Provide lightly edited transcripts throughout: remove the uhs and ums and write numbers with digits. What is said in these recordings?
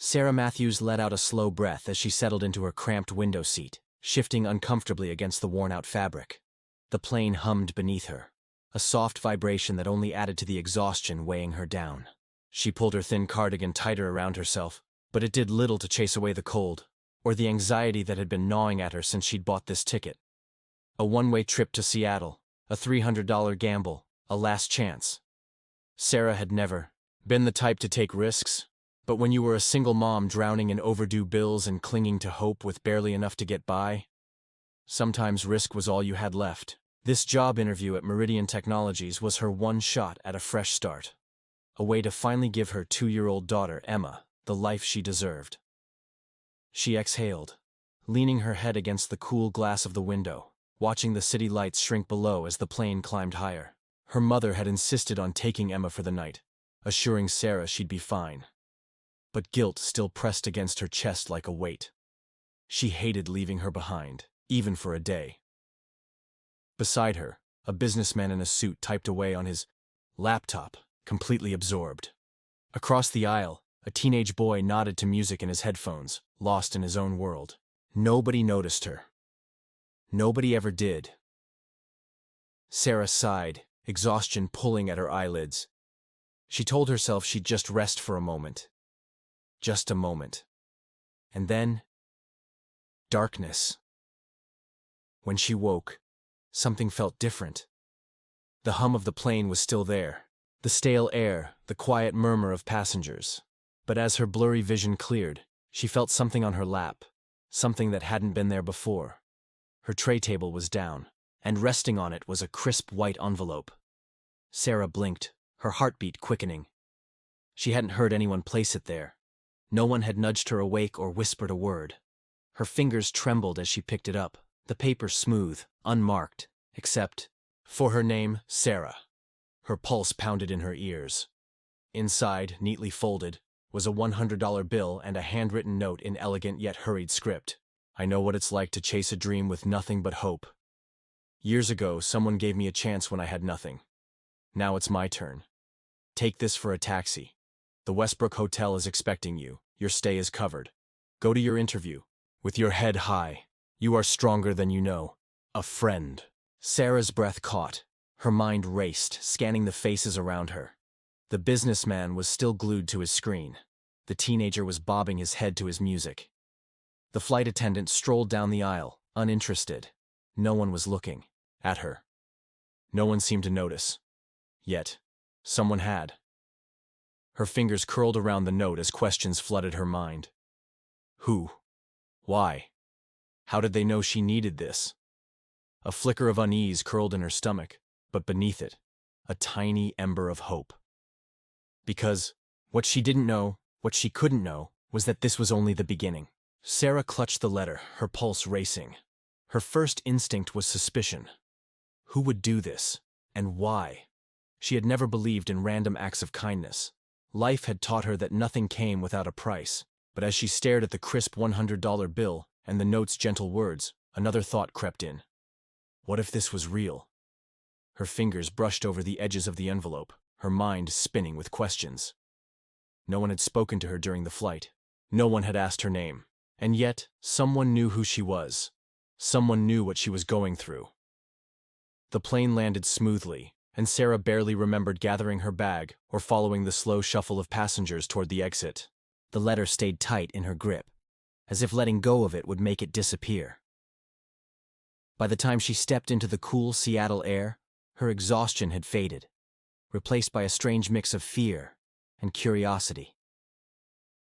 Sarah Matthews let out a slow breath as she settled into her cramped window seat, shifting uncomfortably against the worn-out fabric. The plane hummed beneath her, a soft vibration that only added to the exhaustion weighing her down. She pulled her thin cardigan tighter around herself, but it did little to chase away the cold, or the anxiety that had been gnawing at her since she'd bought this ticket. A one-way trip to Seattle, a $300 gamble, a last chance. Sarah had never been the type to take risks, but when you were a single mom drowning in overdue bills and clinging to hope with barely enough to get by, sometimes risk was all you had left. This job interview at Meridian Technologies was her one shot at a fresh start, a way to finally give her 2-year-old daughter, Emma, the life she deserved. She exhaled, leaning her head against the cool glass of the window, watching the city lights shrink below as the plane climbed higher. Her mother had insisted on taking Emma for the night, assuring Sarah she'd be fine. But guilt still pressed against her chest like a weight. She hated leaving her behind, even for a day. Beside her, a businessman in a suit typed away on his laptop, completely absorbed. Across the aisle, a teenage boy nodded to music in his headphones, lost in his own world. Nobody noticed her. Nobody ever did. Sarah sighed, exhaustion pulling at her eyelids. She told herself she'd just rest for a moment. Just a moment. And then, darkness. When she woke, something felt different. The hum of the plane was still there, the stale air, the quiet murmur of passengers. But as her blurry vision cleared, she felt something on her lap, something that hadn't been there before. Her tray table was down, and resting on it was a crisp white envelope. Sarah blinked, her heartbeat quickening. She hadn't heard anyone place it there. No one had nudged her awake or whispered a word. Her fingers trembled as she picked it up, the paper smooth, unmarked, except for her name, Sarah. Her pulse pounded in her ears. Inside, neatly folded, was a $100 bill and a handwritten note in elegant yet hurried script. I know what it's like to chase a dream with nothing but hope. Years ago, someone gave me a chance when I had nothing. Now it's my turn. Take this for a taxi. The Westbrook Hotel is expecting you. Your stay is covered. Go to your interview. With your head high. You are stronger than you know. A friend. Sarah's breath caught. Her mind raced, scanning the faces around her. The businessman was still glued to his screen. The teenager was bobbing his head to his music. The flight attendant strolled down the aisle, uninterested. No one was looking at her. No one seemed to notice. Yet, someone had. Her fingers curled around the note as questions flooded her mind. Who? Why? How did they know she needed this? A flicker of unease curled in her stomach, but beneath it, a tiny ember of hope. Because what she didn't know, what she couldn't know, was that this was only the beginning. Sarah clutched the letter, her pulse racing. Her first instinct was suspicion. Who would do this? And why? She had never believed in random acts of kindness. Life had taught her that nothing came without a price, but as she stared at the crisp $100 bill and the note's gentle words, another thought crept in. What if this was real? Her fingers brushed over the edges of the envelope, her mind spinning with questions. No one had spoken to her during the flight. No one had asked her name. And yet, someone knew who she was. Someone knew what she was going through. The plane landed smoothly, and Sarah barely remembered gathering her bag or following the slow shuffle of passengers toward the exit. The letter stayed tight in her grip, as if letting go of it would make it disappear. By the time she stepped into the cool Seattle air, her exhaustion had faded, replaced by a strange mix of fear and curiosity.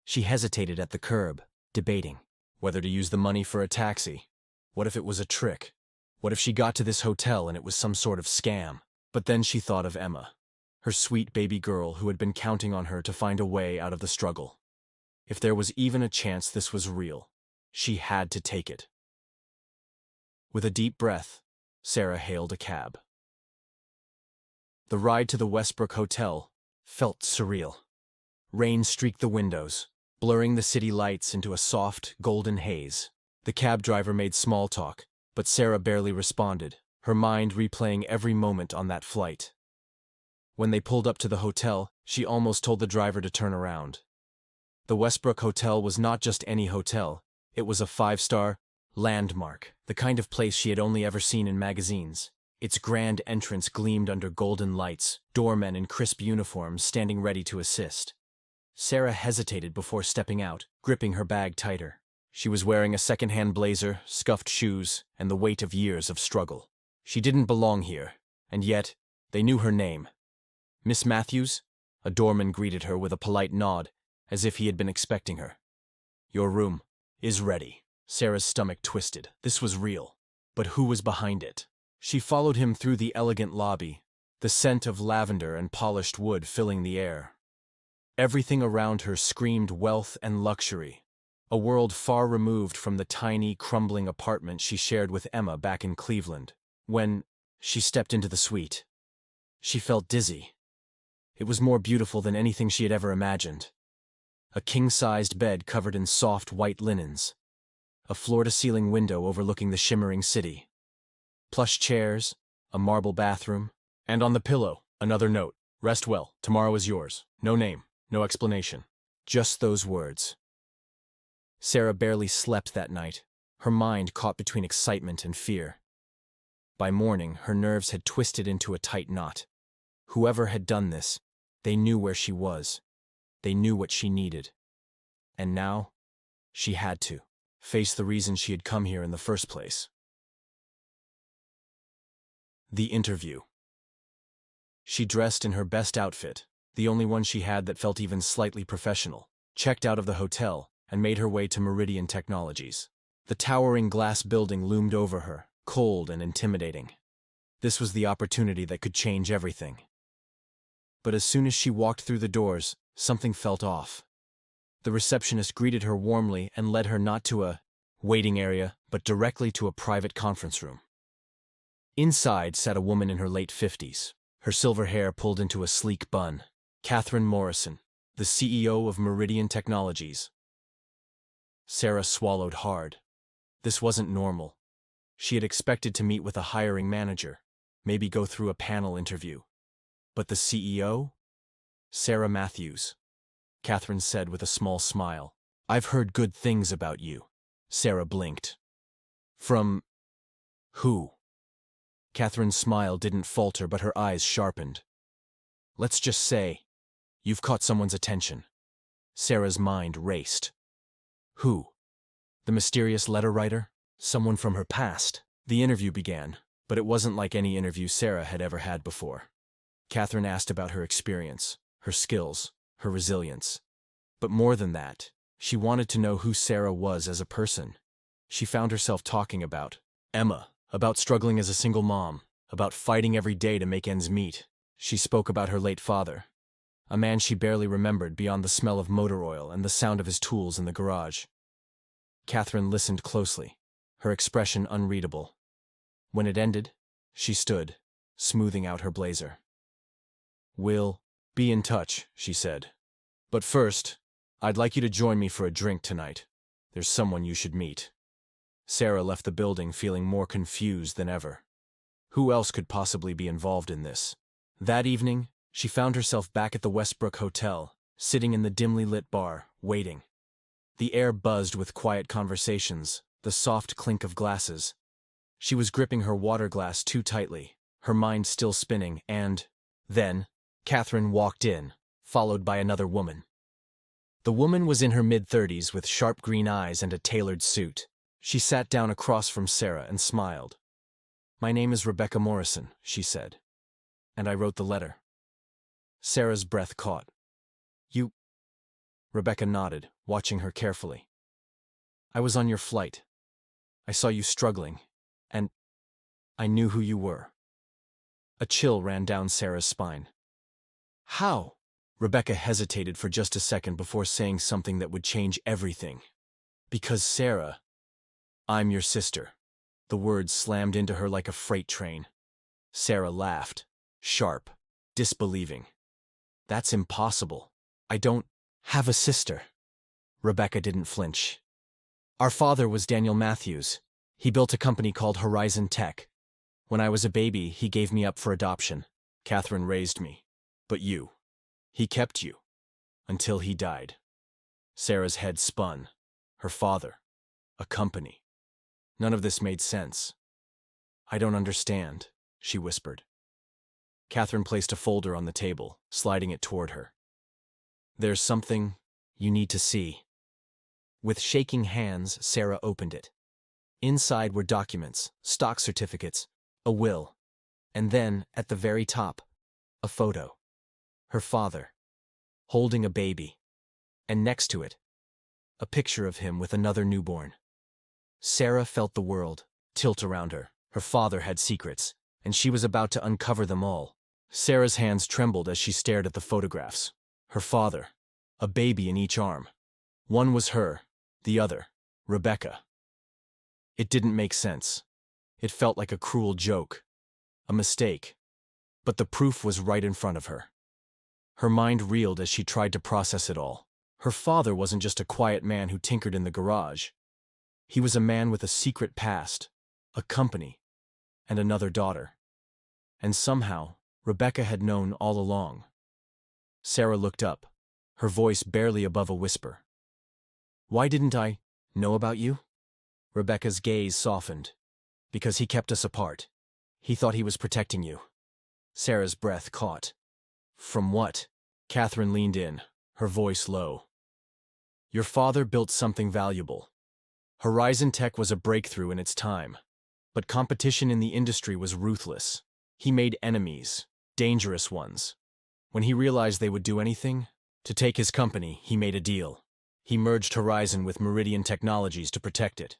She hesitated at the curb, debating whether to use the money for a taxi. What if it was a trick? What if she got to this hotel and it was some sort of scam? But then she thought of Emma, her sweet baby girl who had been counting on her to find a way out of the struggle. If there was even a chance this was real, she had to take it. With a deep breath, Sarah hailed a cab. The ride to the Westbrook Hotel felt surreal. Rain streaked the windows, blurring the city lights into a soft, golden haze. The cab driver made small talk, but Sarah barely responded, her mind replaying every moment on that flight. When they pulled up to the hotel, she almost told the driver to turn around. The Westbrook Hotel was not just any hotel, it was a five-star landmark, the kind of place she had only ever seen in magazines. Its grand entrance gleamed under golden lights, doormen in crisp uniforms standing ready to assist. Sarah hesitated before stepping out, gripping her bag tighter. She was wearing a second-hand blazer, scuffed shoes, and the weight of years of struggle. She didn't belong here, and yet, they knew her name. Miss Matthews? A doorman greeted her with a polite nod, as if he had been expecting her. Your room is ready. Sarah's stomach twisted. This was real. But who was behind it? She followed him through the elegant lobby, the scent of lavender and polished wood filling the air. Everything around her screamed wealth and luxury, a world far removed from the tiny, crumbling apartment she shared with Emma back in Cleveland. When she stepped into the suite, she felt dizzy. It was more beautiful than anything she had ever imagined. A king-sized bed covered in soft white linens, a floor-to-ceiling window overlooking the shimmering city, plush chairs, a marble bathroom, and on the pillow, another note. Rest well, tomorrow is yours. No name, no explanation. Just those words. Sarah barely slept that night, her mind caught between excitement and fear. By morning, her nerves had twisted into a tight knot. Whoever had done this, they knew where she was. They knew what she needed. And now, she had to face the reason she had come here in the first place. The interview. She dressed in her best outfit, the only one she had that felt even slightly professional, checked out of the hotel, and made her way to Meridian Technologies. The towering glass building loomed over her, cold and intimidating. This was the opportunity that could change everything. But as soon as she walked through the doors, something felt off. The receptionist greeted her warmly and led her not to a waiting area, but directly to a private conference room. Inside sat a woman in her late 50s, her silver hair pulled into a sleek bun. Catherine Morrison, the CEO of Meridian Technologies. Sarah swallowed hard. This wasn't normal. She had expected to meet with a hiring manager, maybe go through a panel interview. But the CEO? Sarah Matthews. Catherine said with a small smile. I've heard good things about you. Sarah blinked. From who? Catherine's smile didn't falter, but her eyes sharpened. Let's just say, you've caught someone's attention. Sarah's mind raced. Who? The mysterious letter writer? Someone from her past. The interview began, but it wasn't like any interview Sarah had ever had before. Catherine asked about her experience, her skills, her resilience. But more than that, she wanted to know who Sarah was as a person. She found herself talking about Emma, about struggling as a single mom, about fighting every day to make ends meet. She spoke about her late father, a man she barely remembered beyond the smell of motor oil and the sound of his tools in the garage. Catherine listened closely, her expression unreadable. When it ended, she stood, smoothing out her blazer. We'll be in touch, she said. But first, I'd like you to join me for a drink tonight. There's someone you should meet. Sarah left the building feeling more confused than ever. Who else could possibly be involved in this? That evening, she found herself back at the Westbrook Hotel, sitting in the dimly lit bar, waiting. The air buzzed with quiet conversations, the soft clink of glasses. She was gripping her water glass too tightly, her mind still spinning, and then Catherine walked in, followed by another woman. The woman was in her mid-30s with sharp green eyes and a tailored suit. She sat down across from Sarah and smiled. My name is Rebecca Morrison, she said. And I wrote the letter. Sarah's breath caught. You? Rebecca nodded, watching her carefully. I was on your flight. I saw you struggling, and I knew who you were. A chill ran down Sarah's spine. How? Rebecca hesitated for just a second before saying something that would change everything. Because Sarah, I'm your sister. The words slammed into her like a freight train. Sarah laughed, sharp, disbelieving. That's impossible. I don't have a sister. Rebecca didn't flinch. Our father was Daniel Matthews. He built a company called Horizon Tech. When I was a baby, he gave me up for adoption. Catherine raised me. But you. He kept you. Until he died. Sarah's head spun. Her father. A company. None of this made sense. I don't understand, she whispered. Catherine placed a folder on the table, sliding it toward her. There's something you need to see. With shaking hands, Sarah opened it. Inside were documents, stock certificates, a will, and then, at the very top, a photo. Her father, holding a baby, and next to it, a picture of him with another newborn. Sarah felt the world tilt around her. Her father had secrets, and she was about to uncover them all. Sarah's hands trembled as she stared at the photographs. Her father, a baby in each arm. One was her, the other, Rebecca. It didn't make sense. It felt like a cruel joke, a mistake. But the proof was right in front of her. Her mind reeled as she tried to process it all. Her father wasn't just a quiet man who tinkered in the garage. He was a man with a secret past, a company, and another daughter. And somehow, Rebecca had known all along. Sarah looked up, her voice barely above a whisper. Why didn't I know about you? Rebecca's gaze softened. Because he kept us apart. He thought he was protecting you. Sarah's breath caught. From what? Catherine leaned in, her voice low. Your father built something valuable. Horizon Tech was a breakthrough in its time. But competition in the industry was ruthless. He made enemies, dangerous ones. When he realized they would do anything, to take his company, he made a deal. He merged Horizon with Meridian Technologies to protect it.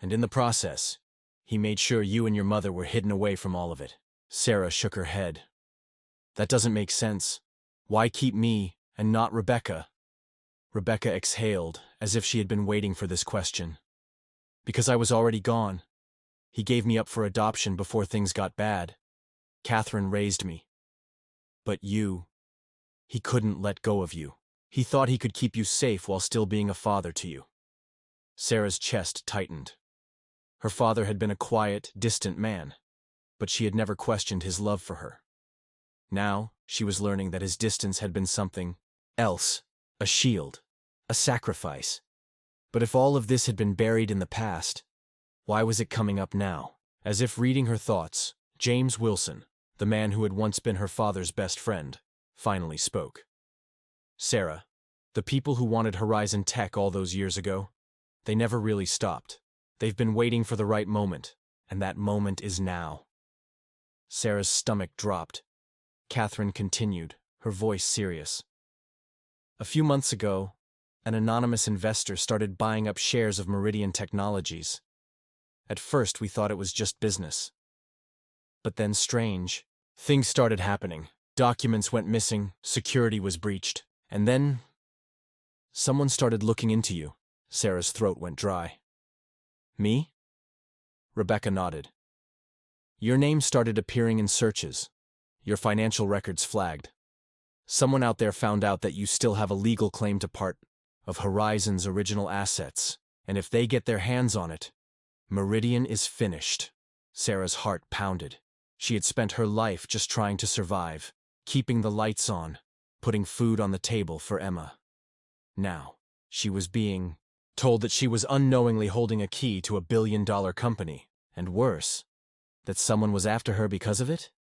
And in the process, he made sure you and your mother were hidden away from all of it. Sarah shook her head. That doesn't make sense. Why keep me and not Rebecca? Rebecca exhaled, as if she had been waiting for this question. Because I was already gone. He gave me up for adoption before things got bad. Catherine raised me. But you, he couldn't let go of you. He thought he could keep you safe while still being a father to you. Sarah's chest tightened. Her father had been a quiet, distant man, but she had never questioned his love for her. Now, she was learning that his distance had been something else, a shield, a sacrifice. But if all of this had been buried in the past, why was it coming up now? As if reading her thoughts, James Wilson, the man who had once been her father's best friend, finally spoke. Sarah, the people who wanted Horizon Tech all those years ago, they never really stopped. They've been waiting for the right moment, and that moment is now. Sarah's stomach dropped. Catherine continued, her voice serious. A few months ago, an anonymous investor started buying up shares of Meridian Technologies. At first, we thought it was just business. But then strange things started happening. Documents went missing, security was breached, and then someone started looking into you. Sarah's throat went dry. Me? Rebecca nodded. Your name started appearing in searches. Your financial records flagged. Someone out there found out that you still have a legal claim to part of Horizon's original assets, and if they get their hands on it, Meridian is finished. Sarah's heart pounded. She had spent her life just trying to survive, keeping the lights on, putting food on the table for Emma. Now, she was being told that she was unknowingly holding a key to $1 billion company, and worse, that someone was after her because of it?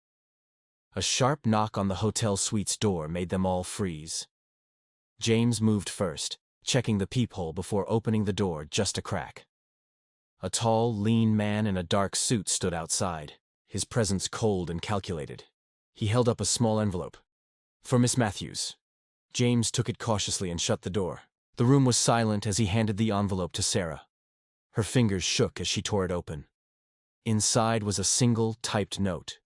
A sharp knock on the hotel suite's door made them all freeze. James moved first, checking the peephole before opening the door just a crack. A tall, lean man in a dark suit stood outside, his presence cold and calculated. He held up a small envelope. For Miss Matthews. James took it cautiously and shut the door. The room was silent as he handed the envelope to Sarah. Her fingers shook as she tore it open. Inside was a single, typed note.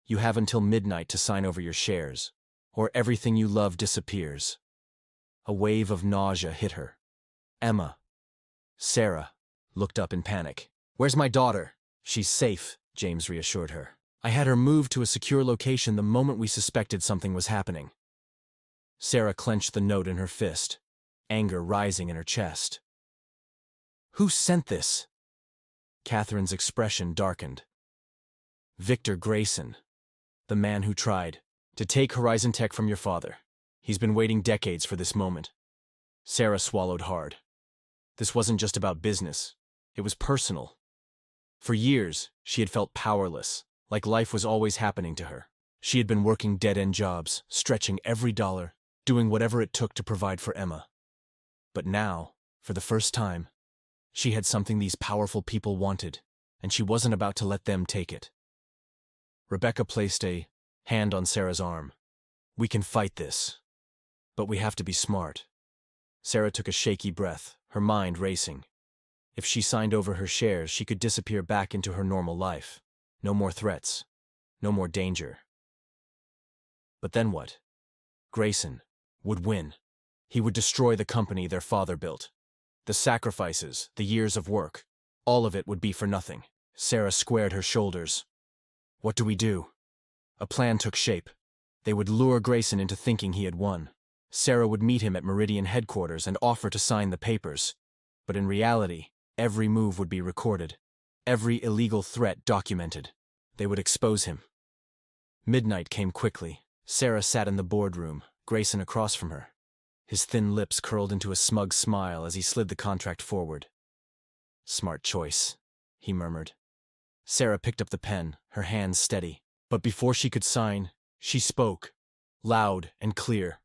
You have until midnight to sign over your shares, or everything you love disappears. A wave of nausea hit her. Emma. Sarah looked up in panic. Where's my daughter? She's safe, James reassured her. I had her moved to a secure location the moment we suspected something was happening. Sarah clenched the note in her fist, anger rising in her chest. Who sent this? Catherine's expression darkened. Victor Grayson, the man who tried to take Horizon Tech from your father. He's been waiting decades for this moment. Sarah swallowed hard. This wasn't just about business. It was personal. For years, she had felt powerless, like life was always happening to her. She had been working dead-end jobs, stretching every dollar, doing whatever it took to provide for Emma. But now, for the first time, she had something these powerful people wanted, and she wasn't about to let them take it. Rebecca placed a hand on Sarah's arm. "We can fight this, but we have to be smart." Sarah took a shaky breath, her mind racing. If she signed over her shares, she could disappear back into her normal life. No more threats. No more danger. But then what? Grayson would win. He would destroy the company their father built. The sacrifices, the years of work, all of it would be for nothing. Sarah squared her shoulders. What do we do? A plan took shape. They would lure Grayson into thinking he had won. Sarah would meet him at Meridian headquarters and offer to sign the papers. But in reality, every move would be recorded. Every illegal threat documented. They would expose him. Midnight came quickly. Sarah sat in the boardroom, Grayson across from her. His thin lips curled into a smug smile as he slid the contract forward. "Smart choice," he murmured. Sarah picked up the pen, her hands steady. But before she could sign, she spoke, loud and clear.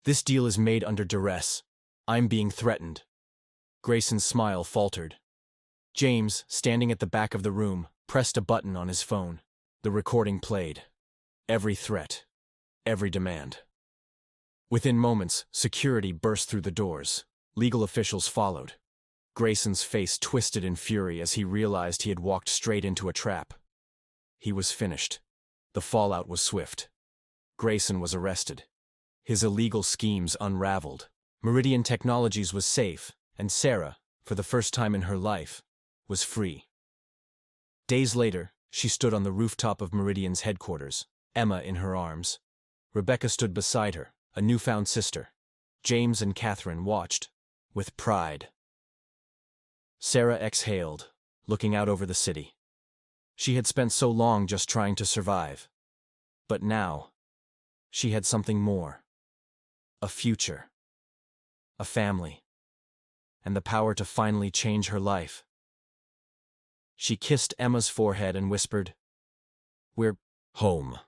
"This deal is made under duress. I'm being threatened." Grayson's smile faltered. James, standing at the back of the room, pressed a button on his phone. The recording played. Every threat. Every demand. Within moments, security burst through the doors. Legal officials followed. Grayson's face twisted in fury as he realized he had walked straight into a trap. He was finished. The fallout was swift. Grayson was arrested. His illegal schemes unraveled. Meridian Technologies was safe, and Sarah, for the first time in her life, was free. Days later, she stood on the rooftop of Meridian's headquarters, Emma in her arms. Rebecca stood beside her, a newfound sister. James and Catherine watched, with pride. Sarah exhaled, looking out over the city. She had spent so long just trying to survive. But now, she had something more. A future. A family. And the power to finally change her life. She kissed Emma's forehead and whispered, "We're home."